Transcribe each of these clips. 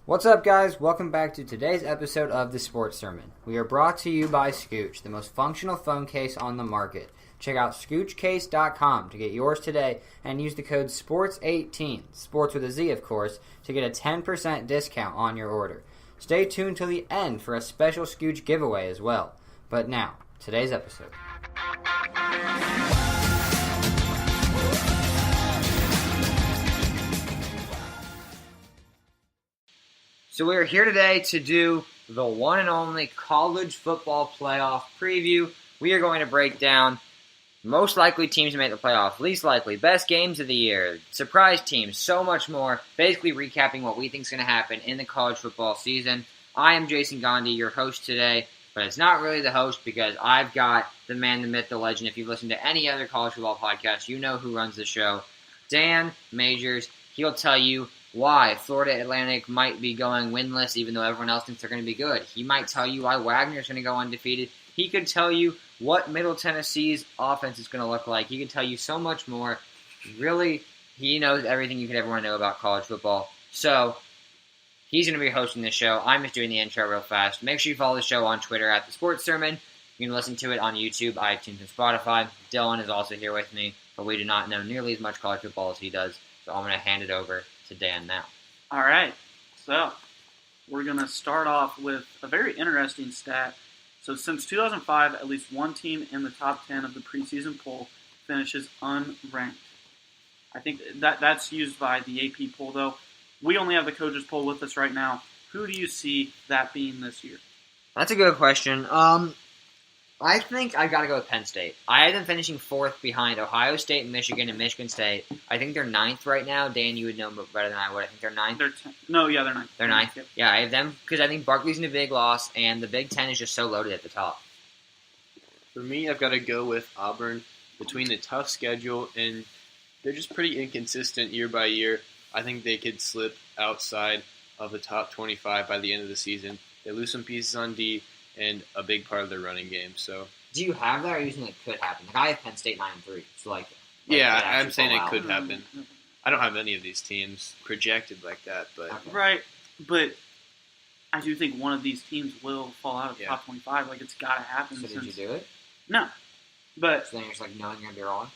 What's up, guys? Welcome back to today's episode of The Sports Sermon. We are brought to you by Scooch, the most functional phone case on the market. Check out ScoochCase.com to get yours today and use the code SPORTS18, sports with a Z, of course, to get a 10% discount on your order. Stay tuned till the end for a special Scooch giveaway as well. But now, today's episode. So we are here today to do the one and only college football playoff preview. We are going to break down most likely teams to make the playoff, least likely, best games of the year, surprise teams, so much more. Basically recapping what we think is going to happen in the college football season. I am Jason Gandhi, your host today, but it's not really the host because I've got the man, the myth, the legend. If you've listened to any other college football podcast, you know who runs the show. Dan Majors. He'll tell you why Florida Atlantic might be going winless even though everyone else thinks they're going to be good. He might tell you why Wagner's going to go undefeated. He could tell you what Middle Tennessee's offense is going to look like. He could tell you so much more. Really, he knows everything you could ever want to know about college football. So, he's going to be hosting the show. I'm just doing the intro real fast. Make sure you follow the show on Twitter at The Sports Sermon. You can listen to it on YouTube, iTunes, and Spotify. Dylan is also here with me, but we do not know nearly as much college football as he does. So I'm going to hand it over to Dan now. All right. So we're going to start off with a very interesting stat. So since 2005, at least one team in the top 10 of the preseason poll finishes unranked. I think that's used by the AP poll, though. We only have the coaches poll with us right now. Who do you see that being this year? That's a good question. I think I've got to go with Penn State. I have them finishing fourth behind Ohio State, Michigan, and Michigan State. I think they're ninth right now. Dan, you would know better than I would. I think they're ninth. They're ninth. They're ninth? Yep. Yeah, I have them because I think Barkley's in a big loss, and the Big Ten is just so loaded at the top. For me, I've got to go with Auburn. Between the tough schedule and they're just pretty inconsistent year by year, I think they could slip outside of the top 25 by the end of the season. They lose some pieces on D and a big part of their running game. So, do you have that, or are you saying it could happen? Like, I have Penn State 9-3, so yeah, I'm saying it could happen. I don't have any of these teams projected like that, but okay. Right, but I do think one of these teams will fall out of the top 25. Like, it's got to happen. So did you do it? No, but so then you're just like knowing you're going to be wrong.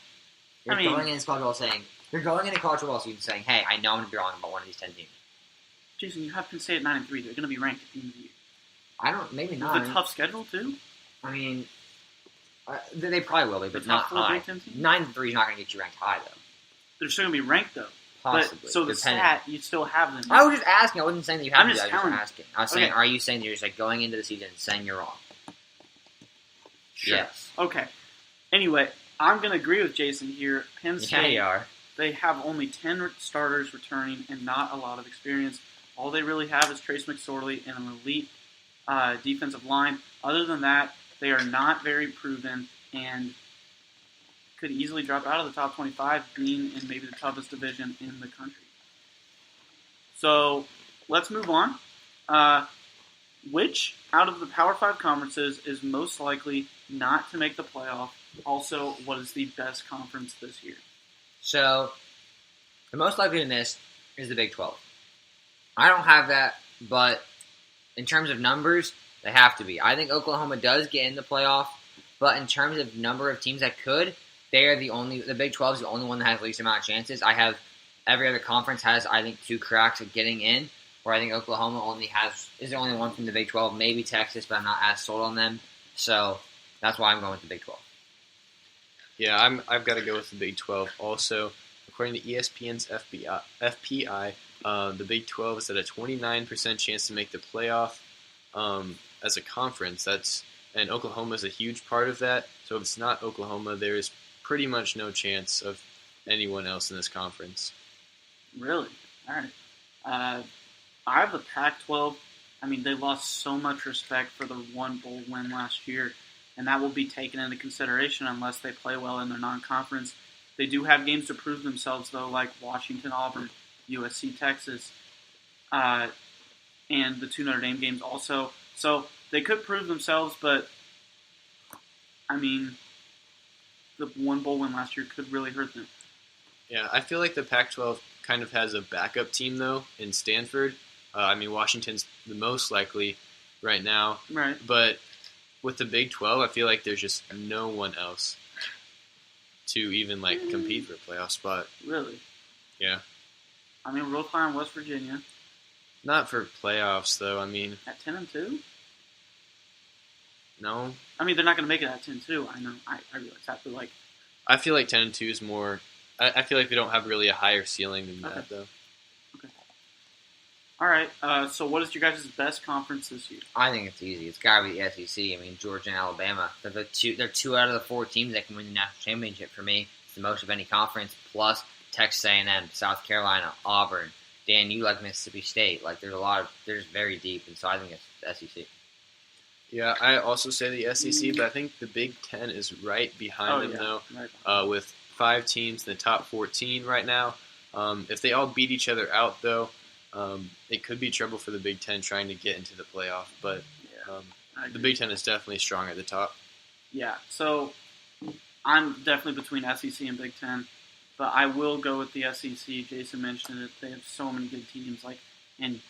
You're going into college football saying you're going into college football season saying, "Hey, I know I'm going to be wrong about one of these 10 teams." Jason, you have Penn State at 9-3. They're going to be ranked at the end of the year. Maybe not. With a tough schedule, too? I mean, they probably will be, but not high. 9-3 is not going to get you ranked high, though. They're still going to be ranked, though. Possibly. But, so the stat, you still have them. I was just asking. I wasn't saying that you have to. I was just asking. I was saying, okay. Are you saying that you're just like going into the season and saying you're wrong? Sure. Yes. Okay. Anyway, I'm going to agree with Jason here. Penn State, yeah, you are. They have only 10 starters returning and not a lot of experience. All they really have is Trace McSorley and an elite defensive line. Other than that, they are not very proven and could easily drop out of the top 25, being in maybe the toughest division in the country. So let's move on. Which out of the Power 5 conferences is most likely not to make the playoff? Also, what is the best conference this year? So, the most likely to miss is the Big 12. I don't have that, but in terms of numbers, they have to be. I think Oklahoma does get in the playoff, but in terms of number of teams that could, the Big 12 is the only one that has the least amount of chances. I have every other conference has, I think, 2 cracks at getting in, where I think Oklahoma is the only one from the Big 12, maybe Texas, but I'm not as sold on them. So that's why I'm going with the Big 12. Yeah, I've got to go with the Big 12 also. According to ESPN's FPI, the Big 12 is at a 29% chance to make the playoff as a conference. And Oklahoma is a huge part of that. So if it's not Oklahoma, there is pretty much no chance of anyone else in this conference. Really? All right. I have the Pac-12. I mean, they lost so much respect for the one bowl win last year, and that will be taken into consideration unless they play well in their non-conference. They do have games to prove themselves, though, like Washington, Auburn, USC, Texas, and the 2 Notre Dame games also. So they could prove themselves, but, I mean, the one bowl win last year could really hurt them. Yeah, I feel like the Pac-12 kind of has a backup team, though, in Stanford. Washington's the most likely right now, Right. but with the Big 12, I feel like there's just no one else to even compete for a playoff spot. Really? Yeah. I mean, real high on West Virginia Not for playoffs though. at 10-2. No. I mean, they're not going to make it at 10-2. I know. I realize that, but I feel like 10-2 is more. I feel like they don't have really a higher ceiling than that though. all right. So, what is your guys' best conference this year? I think it's easy. It's got to be the SEC. I mean, Georgia and Alabama. They're two out of the 4 teams that can win the national championship for me. It's the most of any conference. Plus Texas A&M, South Carolina, Auburn. Dan, you like Mississippi State. They're just very deep, and so I think it's the SEC. Yeah, I also say the SEC, but I think the Big 10 is right behind them though, Right. with 5 teams in the top 14 right now. If they all beat each other out though, it could be trouble for the Big 10 trying to get into the playoff. But the Big 10 is definitely strong at the top. Yeah, so I'm definitely between SEC and Big 10, but I will go with the SEC. Jason mentioned it. They have so many good teams, and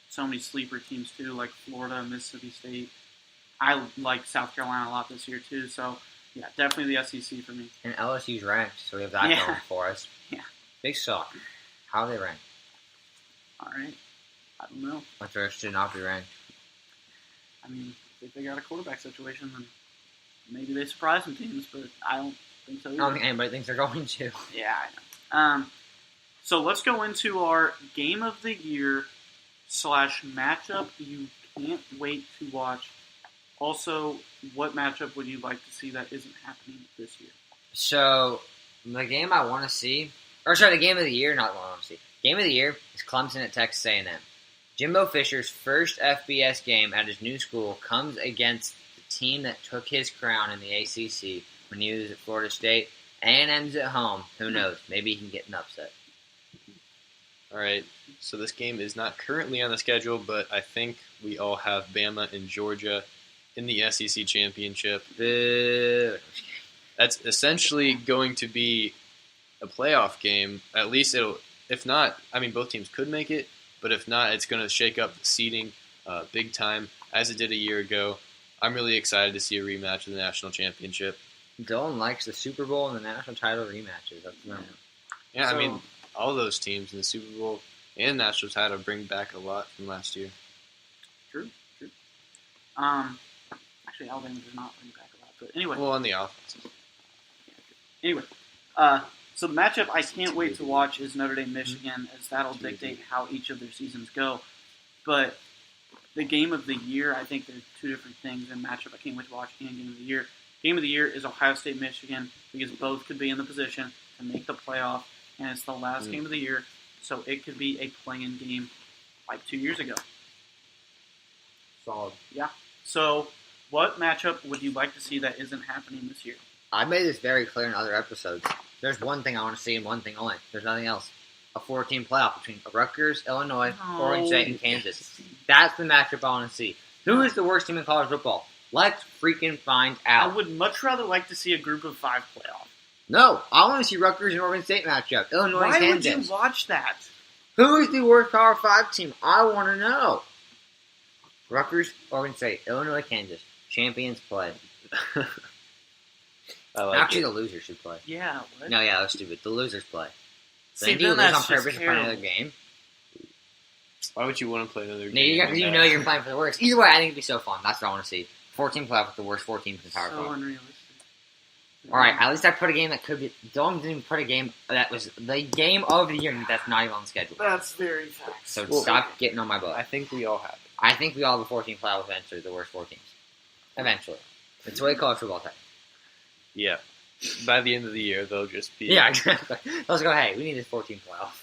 so many sleeper teams too, like Florida, Mississippi State. I like South Carolina a lot this year too, so yeah, definitely the SEC for me. And LSU's ranked, so we have that going for us. Yeah. They suck. How are they ranked? All right, I don't know. What's their should not be ranked? I mean, if they figure out a quarterback situation, then maybe they surprise some teams, but I don't think so either. I don't think anybody thinks they're going to. Yeah, I know. So let's go into our game of the year / matchup you can't wait to watch. Also, what matchup would you like to see that isn't happening this year? So, the game I want to see, the game of the year, not the one I want to see. Game of the year is Clemson at Texas A&M. Jimbo Fisher's first FBS game at his new school comes against the team that took his crown in the ACC when he was at Florida State. A&M's at home. Who knows? Maybe he can get an upset. All right, so this game is not currently on the schedule, but I think we all have Bama and Georgia in the SEC championship. Boo. That's essentially going to be a playoff game. At least it'll, if not, both teams could make it, but if not, it's going to shake up the seeding big time, as it did a year ago. I'm really excited to see a rematch of the national championship. Dylan likes the Super Bowl and the national title rematches. That's normal. Yeah, all those teams in the Super Bowl and national title bring back a lot from last year. True. Actually, Alabama does not bring back a lot, but anyway. Well, on the offense. Anyway, so the matchup I can't wait to watch is Notre Dame Michigan, as that'll dictate how each of their seasons go. But the game of the year, I think there's 2 different things in matchup I can't wait to watch and game of the year. Game of the year is Ohio State Michigan, because both could be in the position to make the playoff, and it's the last game of the year, so it could be a play-in game like 2 years ago. Solid. Yeah. So, what matchup would you like to see that isn't happening this year? I made this very clear in other episodes. There's one thing I want to see and one thing only. There's nothing else. A 4-team playoff between Rutgers, Illinois, Oregon State, and Kansas. That's the matchup I want to see. Who is the worst team in college football? Let's freaking find out. I would much rather like to see a group of 5 playoff. No, I want to see Rutgers and Oregon State matchup. Illinois and Kansas. Why would you watch that? Who is the worst Power 5 team? I want to know. Rutgers, Oregon State, Illinois, Kansas. Champions play. Actually, the losers should play. Yeah, what? No, yeah, that's stupid. The losers play. See, Then do you then lose on that's just purpose to play another game? Why would you want to play another No, game? you know you're playing for the worst. Either way, I think it'd be so fun. That's what I want to see. 14 playoff with the worst 4 teams in the Power 5. So unrealistic. Alright, at least I put a game that could be... Don't even put a game that was the game of the year that's not even on the schedule. That's very fast. So stop getting on my butt. I think we all have it. I think we all have a 14 playoff eventually, the worst 4 teams. Eventually. It's the way college football type. Yeah. By the end of the year, they'll just be... Yeah, exactly. Let's go, hey, we need this 14 playoff.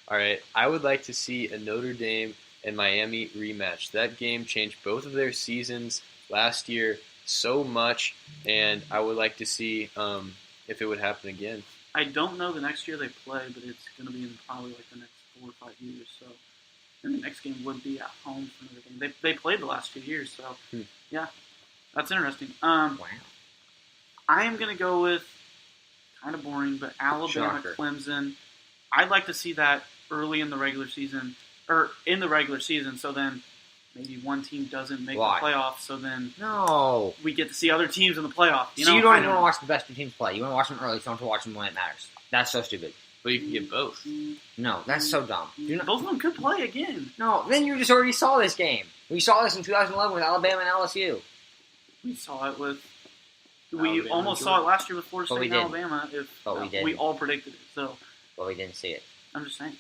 All right, I would like to see a Notre Dame and Miami rematch. That game changed both of their seasons last year so much, and I would like to see if it would happen again. I don't know the next year they play, but it's going to be in probably like the next 4 or 5 years. So, and the next game would be at home for Notre Dame. They played the last 2 years, so yeah, that's interesting. Wow. I am going to go with kind of boring, but Alabama, Shocker. Clemson. I'd like to see that early in the regular season or in the regular season. So then maybe one team doesn't make Why? the playoffs. So then No. we get to see other teams in the playoff. You don't even want to watch the best two teams play. You want to watch them early, so you don't have to watch them when it matters. That's so stupid. But you can get both. No, that's so dumb. Both of them could play again. No, then you just already saw this game. We saw this in 2011 with Alabama and LSU. We saw it with. Alabama We almost and saw it last year with Florida But we State and didn't. Alabama. If But we didn't. we all predicted it, so But we didn't see it. I'm just saying.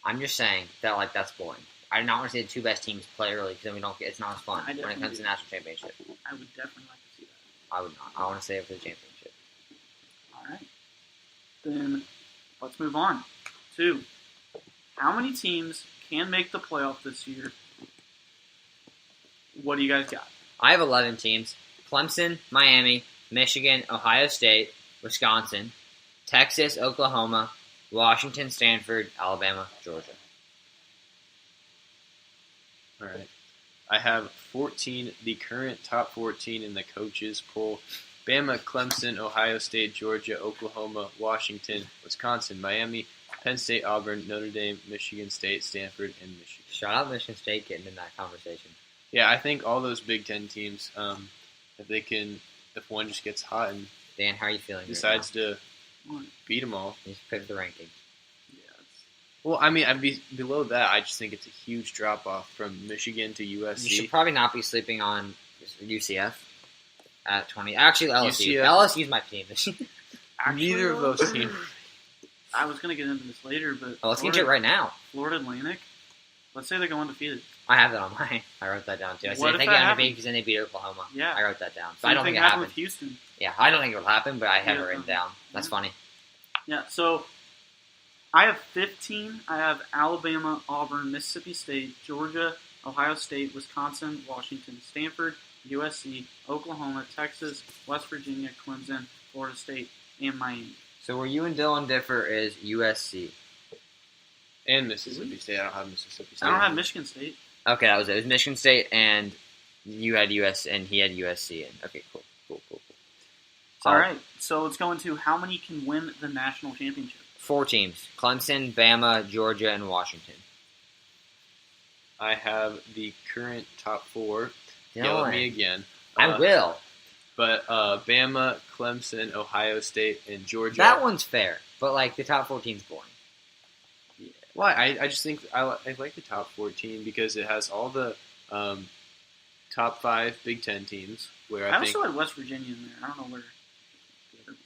I'm just saying that that's boring. I do not want to see the two best teams play early because then we don't get. It's not as fun I when it definitely comes to do. national championship. I would definitely like to see that. I would not. I want to save it for the championship. All right. Then let's move on to how many teams can make the playoff this year. What do you guys got? I have 11 teams: Clemson, Miami, Michigan, Ohio State, Wisconsin, Texas, Oklahoma, Washington, Stanford, Alabama, Georgia. All right. I have 14, the current top 14 in the coaches poll. Bama, Clemson, Ohio State, Georgia, Oklahoma, Washington, Wisconsin, Miami, Penn State, Auburn, Notre Dame, Michigan State, Stanford, and Michigan. Shout out Michigan State getting in that conversation. Yeah, I think all those Big Ten teams, if one just gets hot and Dan, how are you feeling? decides to What? beat them all. You just pick the ranking. Yeah, Well, I mean, below that, I just think it's a huge drop off from Michigan to USC. You should probably not be sleeping on UCF at 20. Actually, LSU. UCF. LSU's my team. Actually, Neither of those teams. I was going to get into this later, but Let's get to it right now. Florida Atlantic. Let's say they go undefeated. I have that on mine. I wrote that down too. I said What if if they that get undefeated happens? because then they beat Oklahoma. Yeah. I wrote that down. So Same I don't thing think it happened happened. with Houston. Yeah, I don't think it will happen, but I have it Yeah, written down. That's funny. Yeah, so I have 15. I have Alabama, Auburn, Mississippi State, Georgia, Ohio State, Wisconsin, Washington, Stanford, USC, Oklahoma, Texas, West Virginia, Clemson, Florida State, and Miami. So where you and Dylan differ is USC. And Mississippi State. I don't have Mississippi State. I don't have Michigan State. Okay, that was it. It was Michigan State, and you had US, and he had USC. And okay, cool. So, All right, so let's go into how many can win the national championship. 4 teams: Clemson, Bama, Georgia, and Washington. I have the current top 4. Yell Dylan, at me again. I will. But Bama, Clemson, Ohio State, and Georgia. That one's fair, but like the top 14's boring. Why? I just think I like the top 14 because it has all the top 5 Big Ten teams. Where I I think also had West Virginia in there. I don't know where the other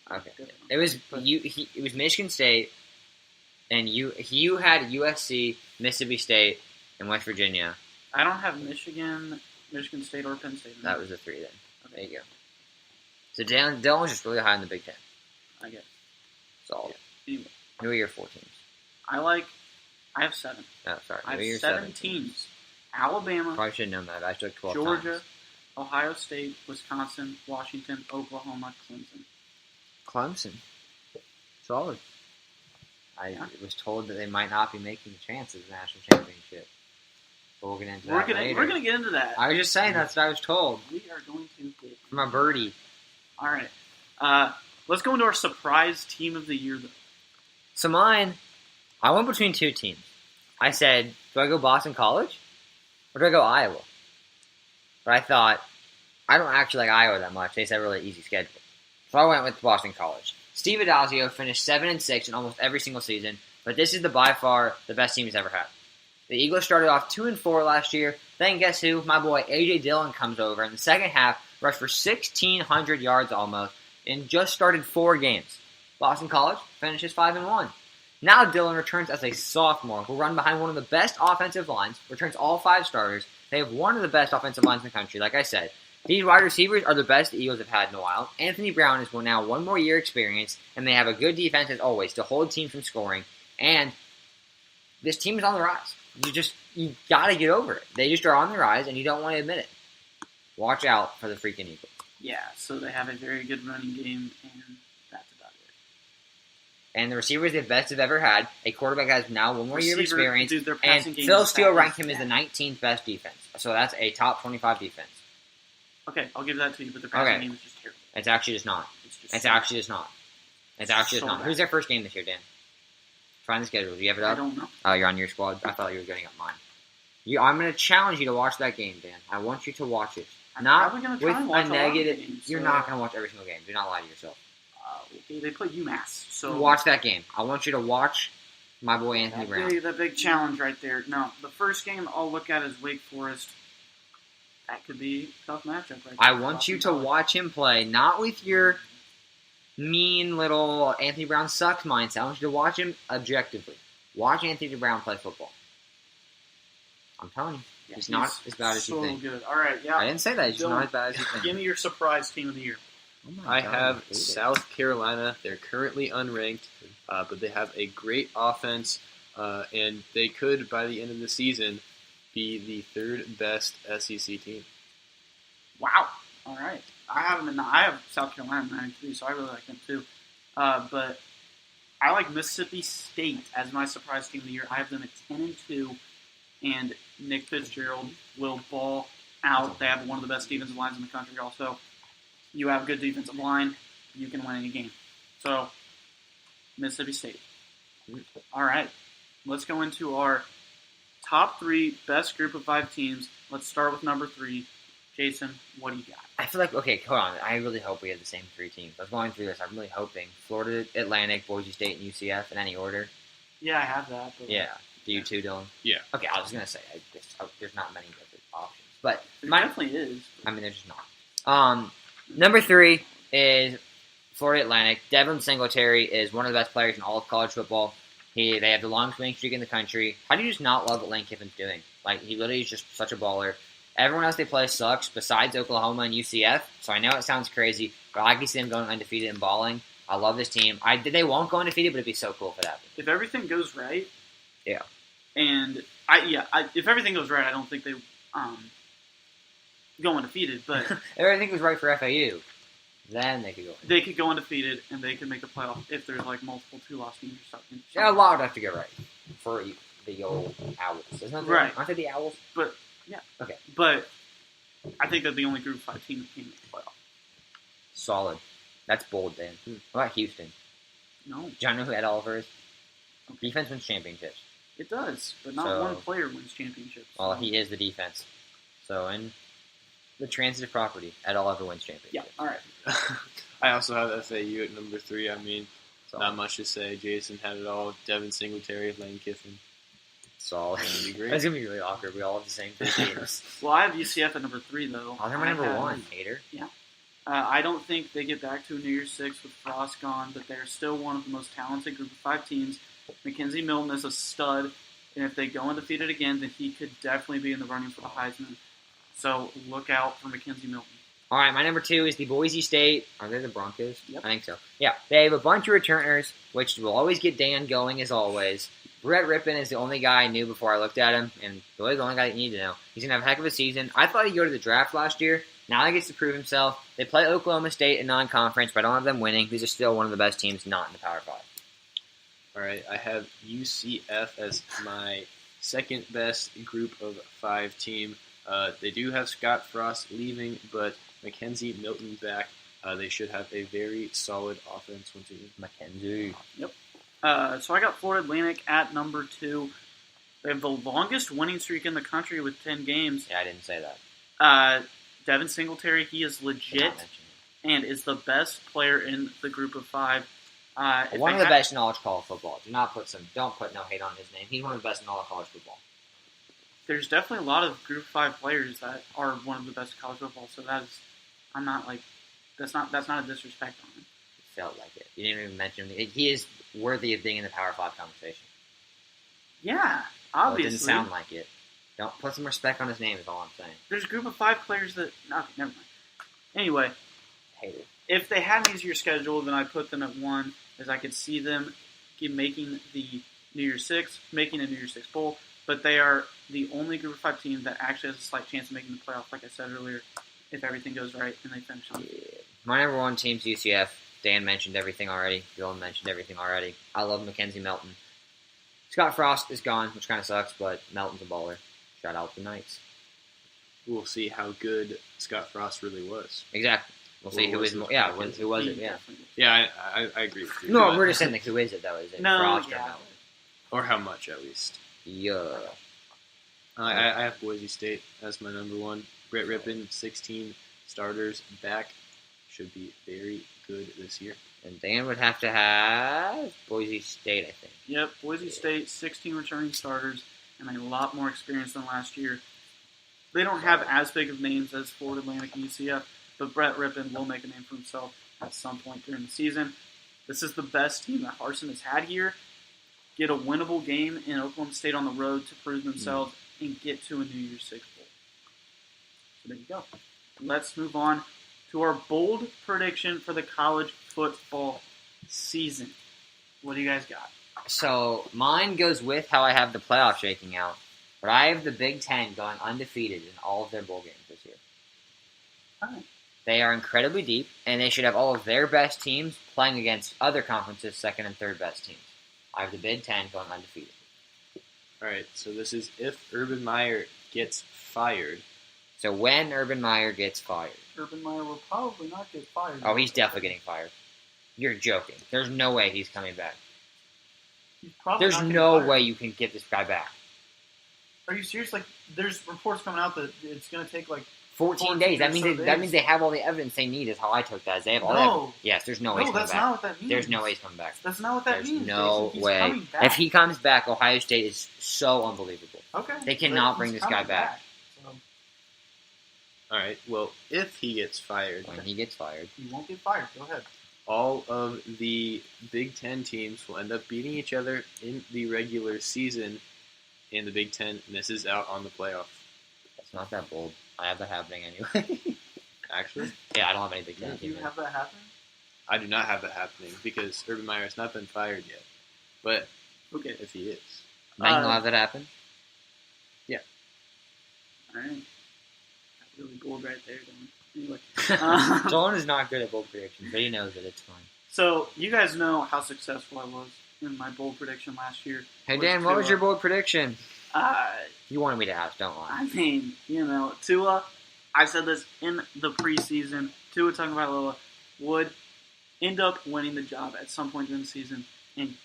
one was. Okay, it was it was Michigan State, and you had USC, Mississippi State, and West Virginia. I don't have Michigan State, or Penn State in there. That was the 3 then. There you go. So Dylan was just really high in the Big Ten. I guess. Solid. Anyway, Who are your 4 teams? I have 7. Oh, sorry. I Who are your have 7 7 teams. Alabama, Probably should have known that. I took 12 Georgia, times. Ohio State, Wisconsin, Washington, Oklahoma, Clemson. Clemson. Solid. I was told that they might not be making the chance of the national championship. But we'll get into that later. We're gonna get into that. I was just saying that's what I was told We are going to get from a birdie. All right. Let's go into our surprise team of the year, though. So mine, I went between 2 teams. I said, do I go Boston College or do I go Iowa? But I thought, I don't actually like Iowa that much. They said a really easy schedule. So I went with Boston College. Steve Adazio finished 7-6 in almost every single season, but this is by far the best team he's ever had. The Eagles started off 2-4 last year. Then guess who? My boy A.J. Dillon comes over in the second half, rushed for 1,600 yards almost, and just started 4 games. Boston College finishes 5-1. Now Dillon returns as a sophomore, will run behind one of the best offensive lines, returns all 5 starters. They have one of the best offensive lines in the country, like I said. These wide receivers are the best the Eagles have had in a while. Anthony Brown is now 1 more year experience, and they have a good defense as always to hold teams from scoring. And this team is on the rise. You gotta get over it. They just are on the rise, and you don't want to admit it. Watch out for the freaking Eagles. Yeah, so they have a very good running game, and that's about it. And the receivers the best they've ever had. A quarterback has now 1 more year of experience. Dude, their And passing game Phil is Steele bad. ranked him as the 19th best defense. So that's a top 25 defense. Okay, I'll give that to you, but their passing Okay. game is just terrible. It's actually just not. It's actually just not. It's actually just So not. bad. Who's their first game this year, Dan? Find the schedule. Do you have it I up? don't know. Oh, you're on your squad? I thought you were getting up mine. I'm going to challenge you to watch that game, Dan. I want you to watch it. I'm Not probably gonna with try and watch a a lot of negative. games, You're so- not going to watch every single game. Do not lie to yourself. Okay, they play UMass, so Watch that game. I want you to watch my boy Anthony Brown. that big challenge right there. No, the first game I'll look at is Wake Forest. That could be a tough matchup right I there. want you to watch him play, not with your mean little Anthony Brown sucks mindset. I want you to watch him objectively. Watch Anthony Brown play football. I'm telling you. Yeah, He's not as bad as you so think. good. All right, yeah. I didn't say that. He's just Dylan, not as bad as you think. Give me your surprise team of the year. Oh my I God, have hate it. South Carolina. They're currently unranked, but they have a great offense, and they could, by the end of the season, be the third best SEC team. Wow. All right. I have South Carolina 93, so I really like them too. But I like Mississippi State as my surprise team of the year. I have them at 10-2, and Nick Fitzgerald will ball out. They have one of the best defensive lines in the country. Also, you have a good defensive line, you can win any game. So, Mississippi State. All right. Let's go into our top 3 best group of 5 teams. Let's start with number 3. Jason, what do you got? I feel like, okay, hold on. I really hope we have the same 3 teams. I was going through this. I'm really hoping. Florida Atlantic, Boise State, and UCF in any order. Yeah, I have that. But Yeah. Do you too, Dylan? Yeah. Okay, I was going to say, there's not many different options. But There my, definitely is. I mean, there's just not. Number 3 is Florida Atlantic. Devin Singletary is one of the best players in all of college football. They have the longest winning streak in the country. How do you just not love what Lane Kiffin's doing? Like, he literally is just such a baller. Everyone else they play sucks besides Oklahoma and UCF. So I know it sounds crazy, but I can see them going undefeated and balling. I love this team. They won't go undefeated, but it'd be so cool if it happened. If everything goes right, Yeah. And if everything goes right, I don't think they go undefeated, but Everything was right for FAU. Then they could go. they could go undefeated and they could make the playoff if there's like multiple 2-loss teams or something. Yeah, a lot would have to go right for the old Owls. Isn't that Right. Aren't they the Owls? But yeah, Okay. But I think they're the only Group 5 team that can make the playoff. Solid. That's bold, Dan. What about Houston? No, Do you know who Ed Oliver is? Defense wins championships. it does, but not So- one player wins championships. Well, he is the defense. So, in the transitive property, Ed Oliver wins championships. Yeah. All right. I also have FAU at number 3. I mean, Solid. not much to say. Jason had it all. Devin Singletary, Lane Kiffin. Solid. It's gonna be great. That's going to be really awkward. We all have the same 3 teams. Well, I have UCF at number 3 though. Oh, they're my number 1, hater. I don't think they get back to a New Year's Six with Frost gone, but they're still one of the most talented Group of 5 teams. Mackenzie Milton is a stud, and if they go undefeated again, then he could definitely be in the running for the Heisman. So look out for Mackenzie Milton. All right, my number 2 is the Boise State. Are they the Broncos? Yep. I think so. Yeah, they have a bunch of returners, which will always get Dan going as always. Brett Rippon is the only guy I knew before I looked at him, and really the only guy you need to know. He's going to have a heck of a season. I thought he'd go to the draft last year. Now he gets to prove himself. They play Oklahoma State in non-conference, but I don't have them winning. These are still one of the best teams not in the Power 5. All right, I have UCF as my second best Group of 5 team. They do have Scott Frost leaving, but Mackenzie Milton back. They should have a very solid offense once again. Mackenzie. So I got Florida Atlantic at number 2. They have the longest winning streak in the country with 10 games. Yeah, I didn't say that. Devin Singletary, he is Did legit not mention it. and is the best player in the Group of 5. One of the best in all of college football. Don't put no hate on his name. He's one of the best in all of college football. There's definitely a lot of Group 5 players that are one of the best in college football. So that's not a disrespect on him. It felt like it. You didn't even mention him. He is worthy of being in the Power 5 conversation. Yeah, Well, obviously. it didn't sound like it. Don't put some respect on his name is all I'm saying. There's a Group of 5 players that. Okay, never mind. Anyway, Hate it. if they had an easier schedule, then I'd put them at 1, as I could see them making the New Year's Six, making a New Year's Six bowl. But they are the only Group of 5 team that actually has a slight chance of making the playoff, like I said earlier, if everything goes right and they finish on. My number 1 team's UCF. Dan mentioned everything already. Dylan mentioned everything already. I love Mackenzie Milton. Scott Frost is gone, which kind of sucks, but Melton's a baller. Shout out the Knights. We'll see how good Scott Frost really was. Exactly. We'll see Who who was is it? more. Yeah, who was it? Yeah. Yeah, I agree with you. No, but we're just saying, like, who is it, though? Is it No, Frost or yeah. Melton? Or how much, at least. Yeah. I have Boise State as my number one. Brett Rippon, 16 starters back. Should be very good this year. And Dan would have to have Boise State, I think. Yep, Boise State, 16 returning starters, and a lot more experience than last year. They don't have as big of names as Florida Atlantic and UCF, but Brett Rippon will make a name for himself at some point during the season. This is the best team that Harsin has had here. Get a winnable game in Oklahoma State on the road to prove themselves and get to a New Year's Six Bowl. So there you go. Let's move on to our bold prediction for the college football season. What do you guys got? So mine goes with how I have the playoff shaking out. But I have the Big Ten going undefeated in all of their bowl games this year. All right. They are incredibly deep, and they should have all of their best teams playing against other conferences' second and third best teams. I have the Big Ten going undefeated. All right, so this is if Urban Meyer gets fired. So when Urban Meyer gets fired. Urban Meyer will probably not get fired. Oh, he's definitely getting fired. You're joking. There's no way he's coming back. He's probably There's not getting no fired. way you can get this guy back. Are you serious? Like, there's reports coming out that it's going to take, 14 days. That or means so that days. means they have all the evidence they need. Is how I took that. They have all No. that. Yes, there's no way he's No, coming that's back. not what that means. There's no way he's coming back. That's not what that There's means. no He's way. coming back. If he comes back, Ohio State is so unbelievable. Okay. They cannot But bring he's this guy coming back. So All right, well, if he gets fired, When he gets fired, he won't get fired. Go ahead. all of the Big Ten teams will end up beating each other in the regular season, and the Big Ten misses out on the playoff. that's not that bold. I have that happening anyway. Actually, Yeah, I don't have any Big Ten Do you teams. have that happen? I do not have that happening because Urban Meyer has not been fired yet. But Okay. if he is, Then you'll have that happen. All right. Got really bold right there, Dylan. Anyway. John is not good at bold predictions, but he knows it. It's fine. So, you guys know how successful I was in my bold prediction last year. Hey With Dan, what was Tua. your bold prediction? Uh, You wanted me to ask, don't lie. I mean, Tua, I said this in the preseason, Tua Tagovailoa would end up winning the job at some point during the season and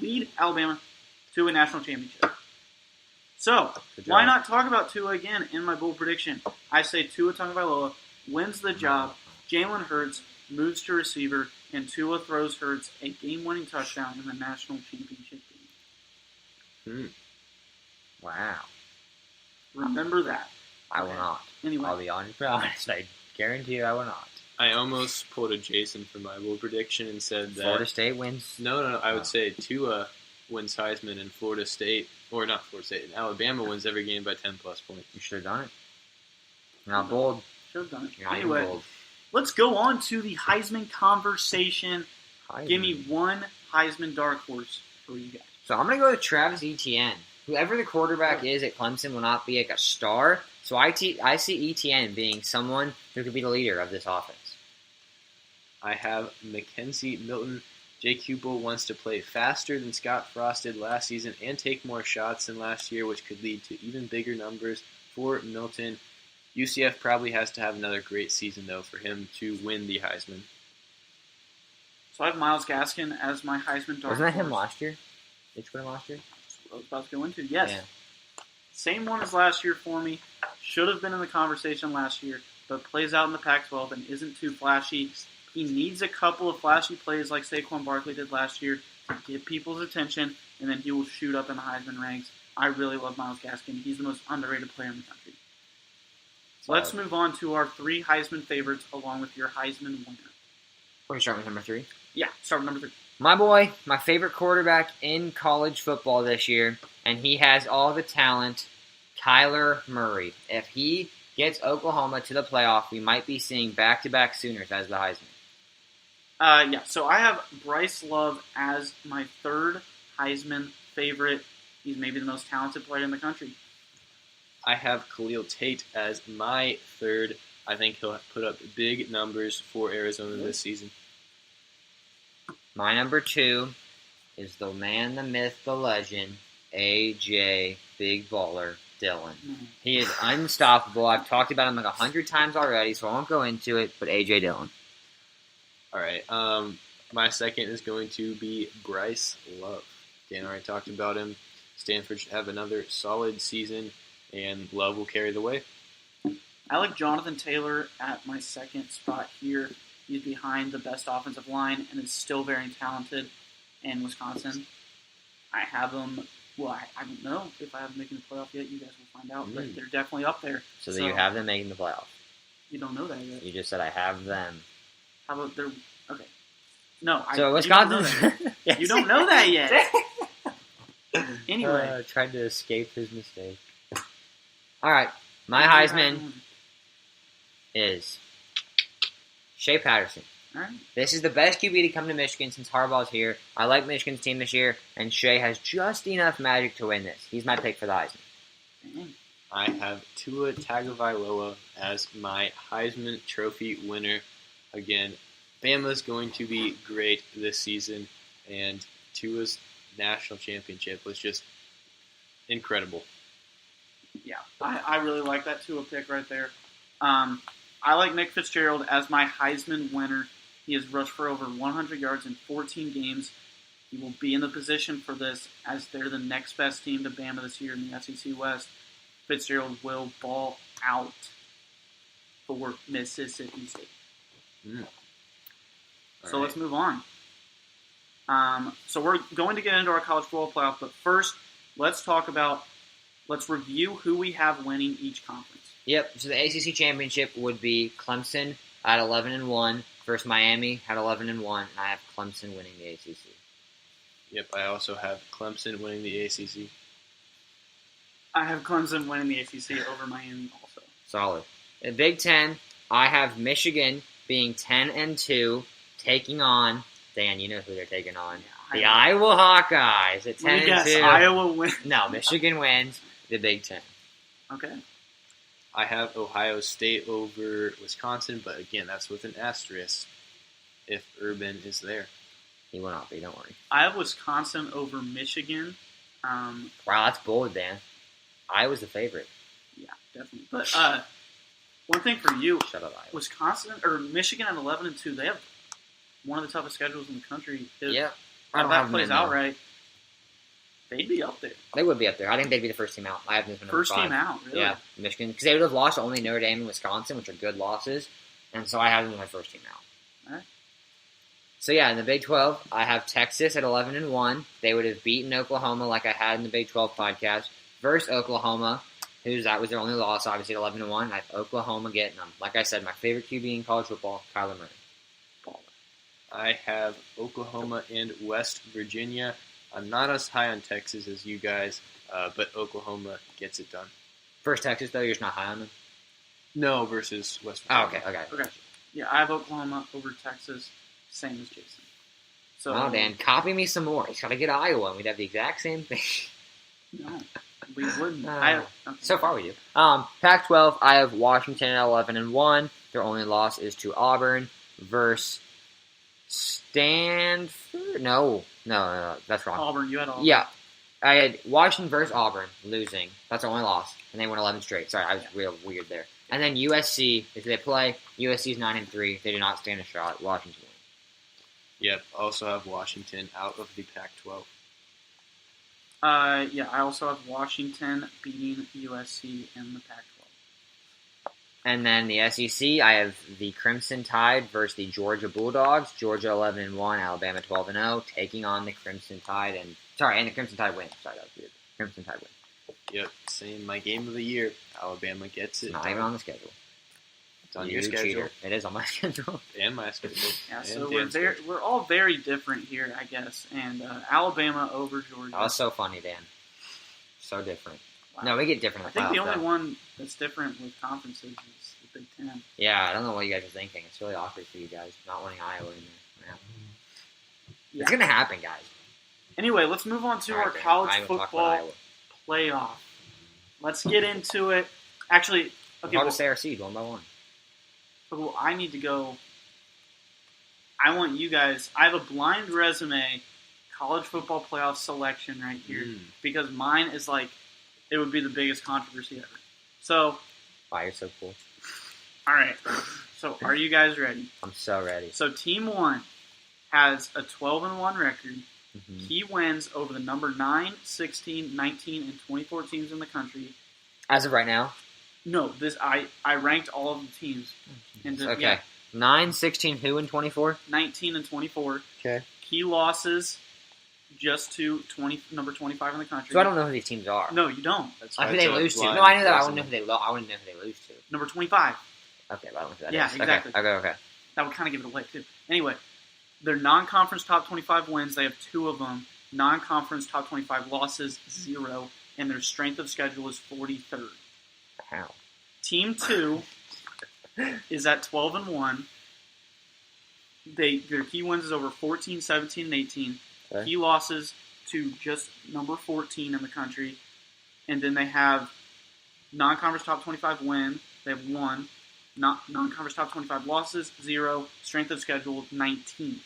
lead Alabama to a national championship. So, Good why job. not talk about Tua again in my bold prediction? I say Tua Tagovailoa wins the job, Jalen Hurts moves to receiver, and Tua throws Hurts a game-winning touchdown in the national championship game. Wow. Remember that. I will not. Anyway. I'll be honest. I guarantee you I will not. I almost pulled a Jason for my bold prediction and said that Florida State wins. No, I would Oh. say Tua wins Heisman and Florida State, or not Florida State, and Alabama wins every game by 10 plus points. You should have done it. You're not bold. Should have done it. You're not Anyway, even bold. let's go on to the Heisman conversation. Heisman. Give me one Heisman dark horse for you guys. So I'm going to go with Travis Etienne. Whoever the quarterback is at Clemson will not be like a star. So I see Etienne being someone who could be the leader of this offense. I have Mackenzie Milton. Jake Hupel wants to play faster than Scott Frost did last season and take more shots than last year, which could lead to even bigger numbers for Milton. UCF probably has to have another great season, though, for him to win the Heisman. So I have Myles Gaskin as my Heisman dark Wasn't that him horse. last year? Did you put him last year? That's what I was about to go into. Yes. Yeah. Same one as last year for me. Should have been in the conversation last year, but plays out in the Pac-12 and isn't too flashy. He needs a couple of flashy plays like Saquon Barkley did last year to get people's attention, and then he will shoot up in the Heisman ranks. I really love Myles Gaskin. He's the most underrated player in the country. So let's move on to our three Heisman favorites along with your Heisman winner. We're going to start with number 3. Yeah, start with number 3. My boy, my favorite quarterback in college football this year, and he has all the talent, Kyler Murray. If he gets Oklahoma to the playoff, we might be seeing back-to-back Sooners as the Heisman. Yeah, so I have Bryce Love as my third Heisman favorite. He's maybe the most talented player in the country. I have Khalil Tate as my third. I think he'll put up big numbers for Arizona this season. My number 2 is the man, the myth, the legend, A.J. Big Baller Dillon. He is unstoppable. I've talked about him like 100 times already, so I won't go into it, but A.J. Dillon. All right. My second is going to be Bryce Love. Dan already talked about him. Stanford should have another solid season, and Love will carry the way. I like Jonathan Taylor at my second spot here. He's behind the best offensive line and is still very talented in Wisconsin. I have him. Well, I don't know if I have them making the playoff yet. You guys will find out, but they're definitely up there. So you have them making the playoff. You don't know that yet. You just said I have them. How about they're okay? No, so Wisconsin. You don't know that yet. Anyway, trying to escape his mistake. All right, my Heisman is Shea Patterson. All right. This is the best QB to come to Michigan since Harbaugh's here. I like Michigan's team this year, and Shea has just enough magic to win this. He's my pick for the Heisman. Dang. I have Tua Tagovailoa as my Heisman Trophy winner. Again, Bama's going to be great this season, and Tua's national championship was just incredible. Yeah, I really like that Tua pick right there. I like Nick Fitzgerald as my Heisman winner. He has rushed for over 100 yards in 14 games. He will be in the position for this as they're the next best team to Bama this year in the SEC West. Fitzgerald will ball out for Mississippi State. So let's move on. So we're going to get into our college football playoff, but first, let's review who we have winning each conference. Yep. So the ACC championship would be Clemson at 11-1 versus Miami at 11-1, and I have Clemson winning the ACC. Yep. I also have Clemson winning the ACC. I have Clemson winning the ACC over Miami also. Solid. In Big Ten, I have Michigan being 10-2, taking on, Dan, you know who they're taking on. The Iowa Hawkeyes at 10-2. Yes, Iowa wins. No, Michigan wins the Big Ten. Okay. I have Ohio State over Wisconsin, but again, that's with an asterisk if Urban is there. He will not be, don't worry. I have Wisconsin over Michigan. Wow, that's bold, Dan. Iowa's the favorite. Yeah, definitely. But one thing for you, Shut up, Iowa. Wisconsin or Michigan at 11-2, they have one of the toughest schedules in the country. Yeah, if that plays out right, they'd be up there. They would be up there. I think they'd be the first team out. I have them for First 5. team out, really? Yeah, Michigan, because they would have lost to only Notre Dame and Wisconsin, which are good losses, and so I have them as my first team out. All right. So yeah, in the Big 12, I have Texas at 11-1. They would have beaten Oklahoma like I had in the Big 12 podcast versus Oklahoma, that was their only loss, obviously at 11-1. I have Oklahoma getting them. Like I said, my favorite QB in college football, Kyler Murray. I have Oklahoma and West Virginia. I'm not as high on Texas as you guys, but Oklahoma gets it done. First Texas, though, you're just not high on them? No, versus West Oh, Virginia. Okay. Yeah, I have Oklahoma over Texas, same as Jason. So, oh, Dan, copy me some more. He's got to get Iowa, and we'd have the exact same thing. No, we wouldn't. Okay. So far we do. Pac-12, I have Washington at 11-1. Their only loss is to Auburn versus Stanford. No, that's wrong. Auburn, you had Auburn. Yeah, I had Washington versus Auburn losing. That's their only loss, and they won 11 straight. Sorry, I was real weird there. And then USC, if they play, USC is 9-3. They do not stand a shot. Washington wins. Yep, also have Washington out of the Pac-12. Yeah, I also have Washington beating USC in the Pac-12. And then the SEC, I have the Crimson Tide versus the Georgia Bulldogs. Georgia 11-1, Alabama 12-0, taking on the Crimson Tide. And the Crimson Tide wins. Sorry, that was weird. Crimson Tide wins. Yep, same. My game of the year. Alabama gets it. It's not even on the schedule. It's on your schedule. Cheater. It is on my schedule. And my schedule. Yeah, and so Dan's we're all very different here, I guess. And Alabama over Georgia. That was so funny, Dan. So different. Wow. No, we get different. I think the only one that's different with conferences is the Big Ten. Yeah, I don't know what you guys are thinking. It's really awkward for you guys not wanting Iowa in there. Yeah. It's gonna happen, guys. Anyway, let's move on to All right, our Dan. college I will talk about football Iowa. playoff. Let's get into it. Actually, okay. I'll just say our seed one by one. Well, I need to go. I want you guys. I have a blind resume college football playoff selection right here because mine is like it would be the biggest controversy ever. So, Wow, you're so cool. all right. So, are you guys ready? I'm so ready. So, Team 1 has a 12-1 record. Mhm. Key wins over the number 9, 16, 19, and 24 teams in the country. As of right now? No, I ranked all of the teams. Okay. Yeah, 9, 16, who, and 24? 19 and 24. Okay. Key losses just to number 25 in the country. So I don't know who these teams are. No, you don't. That's Like why who it's they a lose to. blind No, I knew that. I guessing. wouldn't know who they I wouldn't know who they lose to. Number 25. Okay, but I don't know who that Yeah, is. exactly. Okay. That would kind of give it away, too. Anyway, their non-conference top 25 wins, they have 2 of them. Non-conference top 25 losses, 0. And their strength of schedule is 43rd. How? Team 2 is at 12-1. Their key wins is over 14, 17, and 18. Okay. Key losses to just number 14 in the country. And then they have non-conference top 25 win. They have 1. Non-conference top 25 losses, 0. Strength of schedule, 19.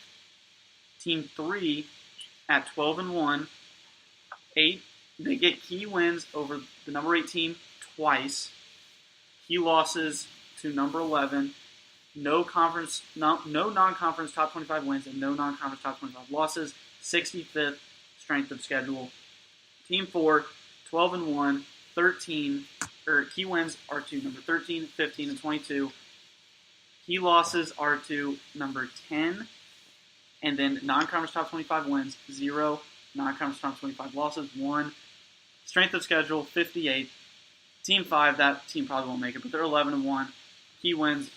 Team 3 at 12-1. 8. They get key wins over the number 8 team twice. Key losses to number 11. No non-conference top 25 wins and no non-conference top 25 losses. 65th strength of schedule. Team 4, 12-1, 13. Key wins are to number 13, 15, and 22. Key losses are to number 10. And then non-conference top 25 wins, 0. Non-conference top 25 losses, 1. Strength of schedule, 58. Team 5, that team probably won't make it, but they're 11-1. Key wins,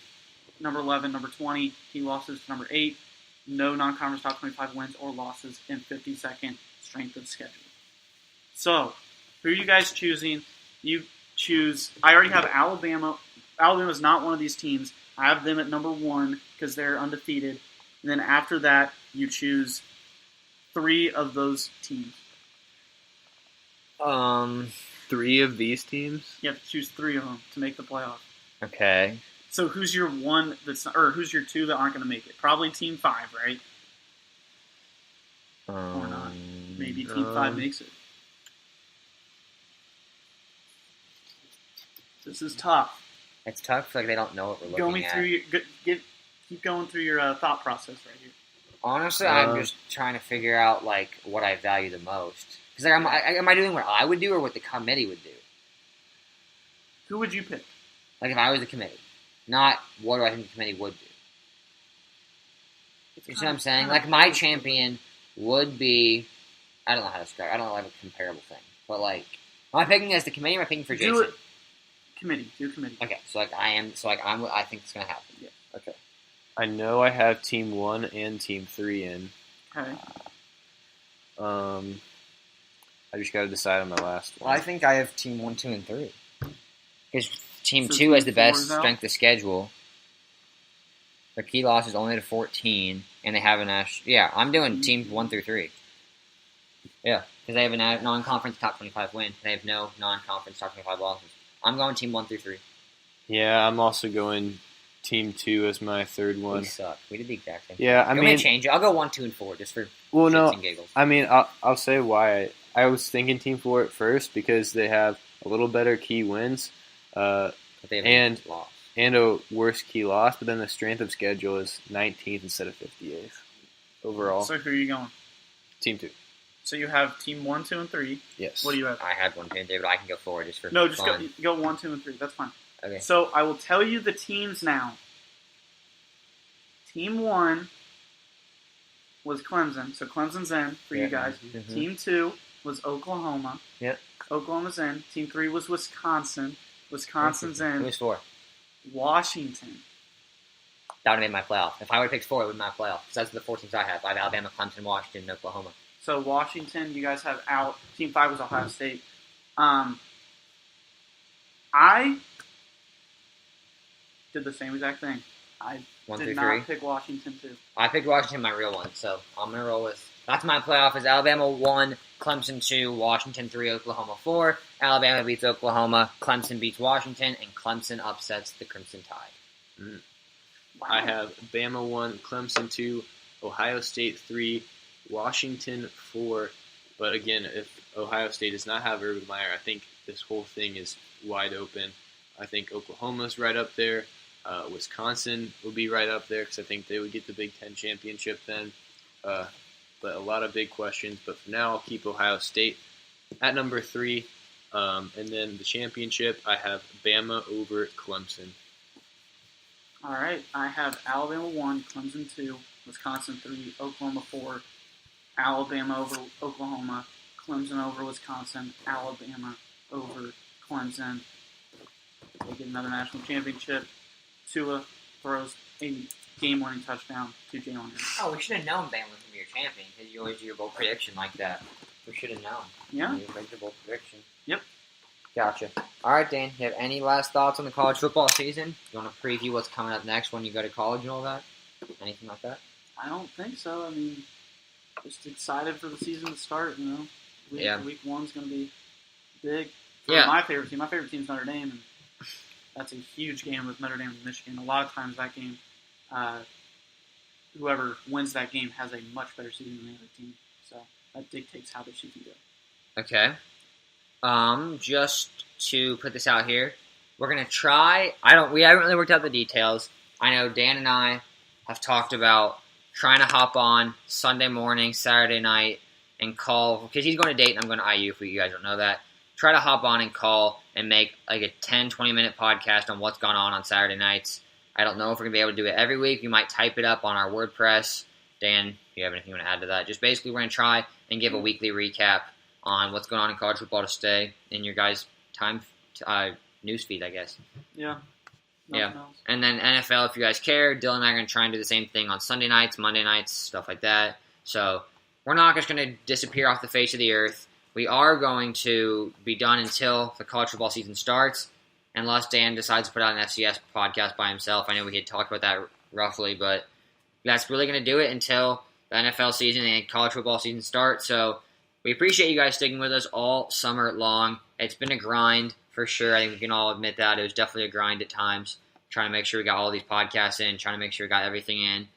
number 11, number 20. Key losses to number 8. No non-conference top 25 wins or losses, and 52nd strength of schedule. So, who are you guys choosing? You choose. I already have Alabama. Alabama's not one of these teams. I have them at number 1 because they're undefeated. And then after that, you choose 3 of those teams. 3 of these teams. You have to choose 3 of them to make the playoff. Okay. So who's your 1 that's not, or who's your 2 that aren't going to make it? Probably Team 5, right? Or not? Maybe Team 5 makes it. This is tough. It's tough. Like they don't know what we're Go looking me at. through keep going through your thought process right here. Honestly, I'm just trying to figure out like what I value the most. Because like, am I doing what I would do or what the committee would do? Who would you pick? Like if I was the committee, not what do I think the committee would do. You see what I'm saying? Like my champion would be. I don't know how to describe. I don't know like a comparable thing. But like, am I picking as the committee? Or am I picking for Jason? Do it. Committee. Do committee. Okay, so like I am. So like I'm. I think it's gonna happen. Yeah. Okay. I know I have Team 1 and Team 3 in. Okay. I just got to decide on my last one. Well, I think I have Team 1, 2, and 3. Because Team So 2 has Team the 4 best is out? strength of schedule. Their key loss is only to 14, and they have a yeah. I'm doing Team 1 through 3. Yeah, because they have a non-conference top 25 win. They have no non-conference top 25 losses. I'm going Team 1 through 3. Yeah, I'm also going Team 2 as my third one. We suck. We did the exact same. Yeah, I'm gonna change it. I'll go 1, 2, and 4 just for well, shits no, and giggles. I mean, I'll say why. I was thinking Team 4 at first because they have a little better key wins, But they have and- a loss. and a worse key loss, but then the strength of schedule is 19th instead of 58th overall. So who are you going? Team 2. So you have Team 1, 2, and 3. Yes. What do you have? I had 1, 2, and 3, but I can go 4 just for No, just fun. go 1, 2, and 3. That's fine. Okay. So I will tell you the teams now. Team 1 was Clemson, so Clemson's in for you guys. Mhm. Team 2 was Oklahoma. Yep. Oklahoma's in. Team 3 was Wisconsin. Wisconsin's Who in. was 4? Washington. That would have made my playoff. If I would have picked 4, it would have been my playoff. Because that's the 4 teams I have. I have Alabama, Clemson, Washington, and Oklahoma. So Washington, you guys have out. Team 5 was Ohio State. I did the same exact thing. I 1 did through not 3. pick Washington too. I picked Washington, my real one, so I'm going to roll with... That's my playoff is Alabama 1, Clemson 2, Washington 3, Oklahoma 4. Alabama beats Oklahoma, Clemson beats Washington, and Clemson upsets the Crimson Tide. Wow. I have Bama 1, Clemson 2, Ohio State 3, Washington 4. But again, if Ohio State does not have Urban Meyer, I think this whole thing is wide open. I think Oklahoma's right up there. Wisconsin will be right up there because I think they would get the Big Ten championship then. but a lot of big questions. But for now, I'll keep Ohio State at number 3. And then the championship, I have Bama over Clemson. All right, I have Alabama 1, Clemson 2, Wisconsin 3, Oklahoma 4, Alabama over Oklahoma, Clemson over Wisconsin, Alabama over Clemson. They get another national championship. Tua throws a game-winning touchdown to Jalen Hurts. Oh, we should have known Bama was going to be your champion because you always do your bold prediction like that. We should have known. Yeah. You make the bold prediction. Yep. Gotcha. All right, Dan, you have any last thoughts on the college football season? You want to preview what's coming up next when you go to college and all that? Anything like that? I don't think so. I mean, just excited for the season to start, you know. Week 1's going to be big. For my favorite team. My favorite team's Notre Dame, and that's a huge game with Notre Dame and Michigan. A lot of times that game, whoever wins that game has a much better season than the other team. So that dictates how the season goes. Okay. Just to put this out here, we're gonna try. We haven't really worked out the details. I know Dan and I have talked about trying to hop on Sunday morning, Saturday night, and call because he's going to Dayton. I'm going to IU. If you guys don't know that, try to hop on and call and make like a 10-20 minute podcast on what's gone on Saturday nights. I don't know if we're gonna be able to do it every week. We might type it up on our WordPress. Dan, if you have anything you want to add to that, just basically we're gonna try and give a weekly recap on what's going on in college football to stay in your guys' time newsfeed, I guess. Yeah. Yeah. And then NFL, if you guys care, Dylan and I are going to try and do the same thing on Sunday nights, Monday nights, stuff like that. So we're not just going to disappear off the face of the earth. We are going to be done until the college football season starts, unless Dan decides to put out an FCS podcast by himself. I know we had talked about that roughly, but that's really going to do it until the NFL season and college football season starts. So we appreciate you guys sticking with us all summer long. It's been a grind for sure. I think we can all admit that. It was definitely a grind at times, trying to make sure we got all these podcasts in, trying to make sure we got everything in.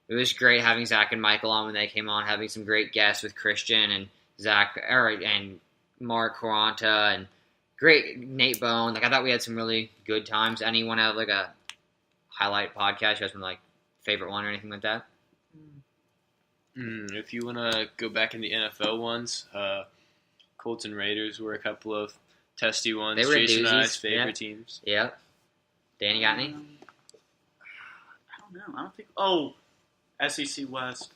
It was great having Zach and Michael on when they came on, having some great guests with Christian and Zach and Mark Quaranta and great Nate Bone. Like I thought we had some really good times. Anyone have like a highlight podcast? You guys like favorite one or anything like that? If you want to go back in the NFL ones, Colts and Raiders were a couple of testy ones. They were Jason and I's doozies. favorite teams. Yeah. Dan, you got any? I don't know. I don't think. Oh, SEC West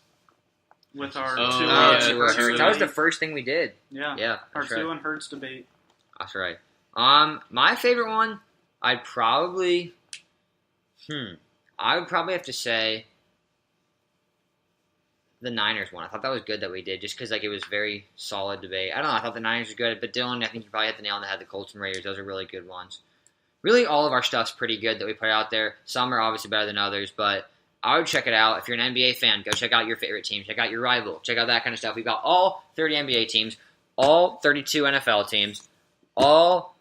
with our Oh, two. yeah, Hurts Hurts. That was the first thing we did. Yeah. Yeah, Our that's two right. and Hurts debate. That's right. My favorite one, I would probably have to say the Niners one. I thought that was good that we did, just because like it was very solid debate. I don't know. I thought the Niners were good, but Dylan, I think you probably hit the nail on the head. The Colts and Raiders, those are really good ones. Really, all of our stuff's pretty good that we put out there. Some are obviously better than others, but I would check it out. If you're an NBA fan, go check out your favorite team. Check out your rival. Check out that kind of stuff. We've got all 30 NBA teams, all 32 NFL teams, all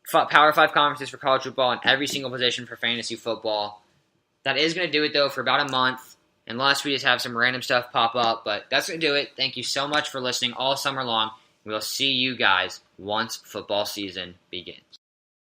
Power 5 conferences for college football, and every single position for fantasy football. That is going to do it, though, for about a month, unless we just have some random stuff pop up. But that's going to do it. Thank you so much for listening all summer long. We'll see you guys once football season begins.